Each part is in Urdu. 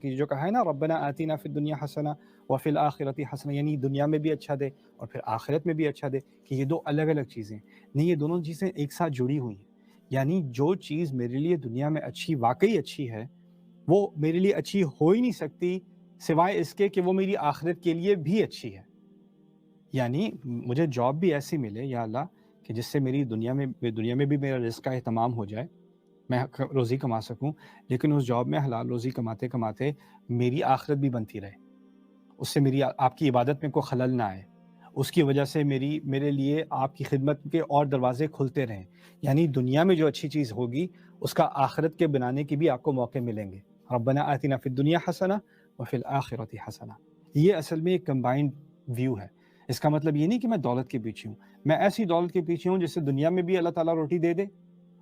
کہ جو کہا ہے نا ربنا آتینا فی الدنیا حسنہ وفی الآخرۃ حسنہ، یعنی دنیا میں بھی اچھا دے اور پھر آخرت میں بھی اچھا دے، کہ یہ دو الگ الگ چیزیں نہیں، یہ دونوں چیزیں ایک ساتھ جڑی ہوئی ہیں۔ یعنی جو چیز میرے لیے دنیا میں اچھی، واقعی اچھی ہے، وہ میرے لیے اچھی ہو ہی نہیں سکتی سوائے اس کے کہ وہ میری آخرت کے لیے بھی اچھی ہے۔ یعنی مجھے جاب بھی ایسی ملے یا اللہ کہ جس سے میری دنیا میں بھی میرا رزق کا اہتمام ہو جائے، میں روزی کما سکوں، لیکن اس جاب میں حلال روزی کماتے کماتے میری آخرت بھی بنتی رہے، اس سے میری آپ کی عبادت میں کوئی خلل نہ آئے، اس کی وجہ سے میرے لیے آپ کی خدمت کے اور دروازے کھلتے رہیں۔ یعنی دنیا میں جو اچھی چیز ہوگی اس کا آخرت کے بنانے کی بھی آپ کو موقع ملیں گے۔ ربنا آتنا فی الدنیا حسنہ وفی الآخرۃ حسنہ، یہ اصل میں ایک کمبائنڈ ویو ہے۔ اس کا مطلب یہ نہیں کہ میں دولت کے پیچھے ہوں، میں ایسی دولت کے پیچھے ہوں جس سے دنیا میں بھی اللہ تعالیٰ روٹی دے دے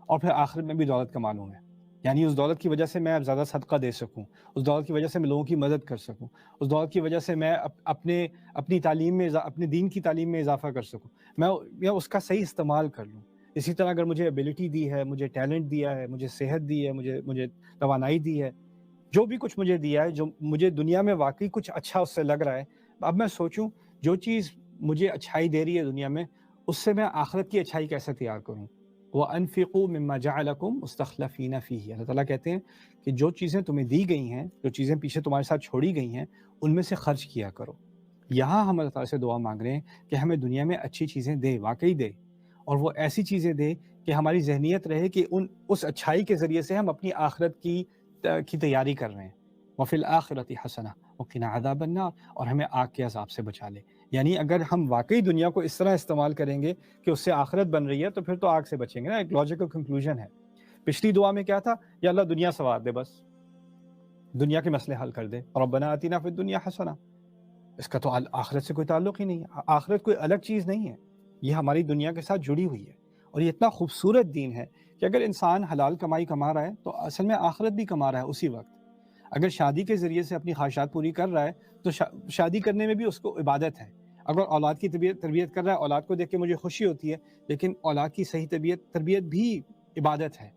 اور پھر آخرت میں بھی دولت کما لوں میں۔ یعنی اس دولت کی وجہ سے میں اب زیادہ صدقہ دے سکوں، اس دولت کی وجہ سے میں لوگوں کی مدد کر سکوں، اس دولت کی وجہ سے میں اپنی تعلیم میں اپنے دین کی تعلیم میں اضافہ کر سکوں، میں اس کا صحیح استعمال کر لوں۔ اسی طرح اگر مجھے ایبیلٹی دی ہے، مجھے ٹیلنٹ دیا ہے، مجھے صحت دی ہے، مجھے توانائی دی ہے، جو بھی کچھ مجھے دیا ہے، جو مجھے دنیا میں واقعی کچھ اچھا اس سے لگ رہا ہے، اب میں سوچوں جو چیز مجھے اچھائی دے رہی ہے دنیا میں، اس سے میں آخرت کی اچھائی کیسے تیار کروں۔ وَأَنفِقُوا مِمَّا جَعَلَكُمْ مُسْتَخْلَفِينَ فِيهِ، اللہ تعالیٰ کہتے ہیں کہ جو چیزیں تمہیں دی گئی ہیں، جو چیزیں پیچھے تمہارے ساتھ چھوڑی گئی ہیں، ان میں سے خرچ کیا کرو۔ یہاں ہم اللہ تعالیٰ سے دعا مانگ رہے ہیں کہ ہمیں دنیا میں اچھی چیزیں دے، واقعی دے، اور وہ ایسی چیزیں دے کہ ہماری ذہنیت رہے کہ اس اچھائی کے ذریعے سے ہم اپنی آخرت کی تیاری کر رہے ہیں۔ وَفِي الْآخِرَةِ حَسَنَةٌ وَقِنَا عَذَابَ النَّارِ، اور ہمیں آگ کے عذاب سے بچا لے۔ یعنی اگر ہم واقعی دنیا کو اس طرح استعمال کریں گے کہ اس سے آخرت بن رہی ہے تو پھر تو آگ سے بچیں گے نا، ایک لاجیکل کنکلوژن ہے۔ پچھلی دعا میں کیا تھا؟ یا اللہ دنیا سنوار دے، بس دنیا کے مسئلے حل کر دے، ربنا آتنا فی الدنیا حسنہ۔ اس کا تو آخرت سے کوئی تعلق ہی نہیں ہے، آخرت کوئی الگ چیز نہیں ہے، یہ ہماری دنیا کے ساتھ جڑی ہوئی ہے۔ اور یہ اتنا خوبصورت دین ہے کہ اگر انسان حلال کمائی کما رہا ہے تو اصل میں آخرت بھی کما رہا ہے اسی وقت۔ اگر شادی کے ذریعے سے اپنی خواہشات پوری کر رہا ہے تو شادی کرنے میں بھی اس کو عبادت ہے۔ اگر اولاد کی تربیت کر رہا ہے، اولاد کو دیکھ کے مجھے خوشی ہوتی ہے، لیکن اولاد کی صحیح تربیت بھی عبادت ہے۔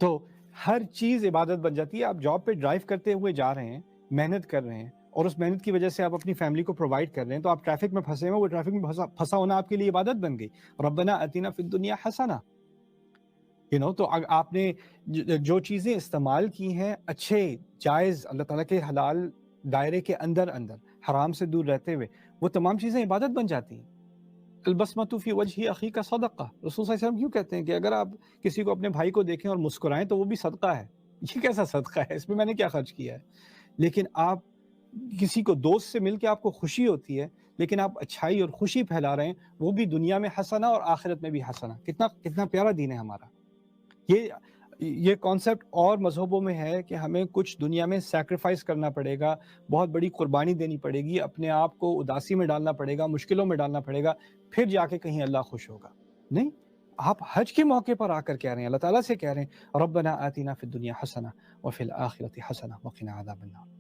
تو ہر چیز عبادت بن جاتی ہے۔ آپ جاب پہ ڈرائیو کرتے ہوئے جا رہے ہیں، محنت کر رہے ہیں، اور اس محنت کی وجہ سے آپ اپنی فیملی کو پرووائڈ کر رہے ہیں، تو آپ ٹریفک میں پھنسے ہوئے، وہ ٹریفک میں پھنسا ہونا آپ کے لیے عبادت بن گئی۔ ربنا آتنا فی الدنیا حسنہ، تو آپ نے جو چیزیں استعمال کی ہیں اچھے جائز اللہ تعالیٰ کے حلال دائرے کے اندر حرام سے دور رہتے ہوئے، وہ تمام چیزیں عبادت بن جاتی ہیں۔ البسمۃ فی وجہ اخیک صدقہ، رسول صلی اللہ علیہ وسلم کیوں کہتے ہیں کہ اگر آپ کسی کو اپنے بھائی کو دیکھیں اور مسکرائیں تو وہ بھی صدقہ ہے۔ یہ کیسا صدقہ ہے؟ اس میں نے کیا خرچ کیا ہے؟ لیکن آپ کسی کو دوست سے مل کے آپ کو خوشی ہوتی ہے، لیکن آپ اچھائی اور خوشی پھیلا رہے ہیں، وہ بھی دنیا میں حسنہ اور آخرت میں بھی حسنہ۔ کتنا پیارا دین ہے ہمارا۔ یہ کانسیپٹ اور مذہبوں میں ہے کہ ہمیں کچھ دنیا میں سیکریفائس کرنا پڑے گا، بہت بڑی قربانی دینی پڑے گی، اپنے آپ کو اداسی میں ڈالنا پڑے گا، مشکلوں میں ڈالنا پڑے گا، پھر جا کے کہیں اللہ خوش ہوگا۔ نہیں، آپ حج کے موقع پر آ کر کہہ رہے ہیں، اللہ تعالیٰ سے کہہ رہے ہیں ربنا آتنا فی الدنیا حسنہ وفی الآخرۃ حسنہ وقنا عذاب النار۔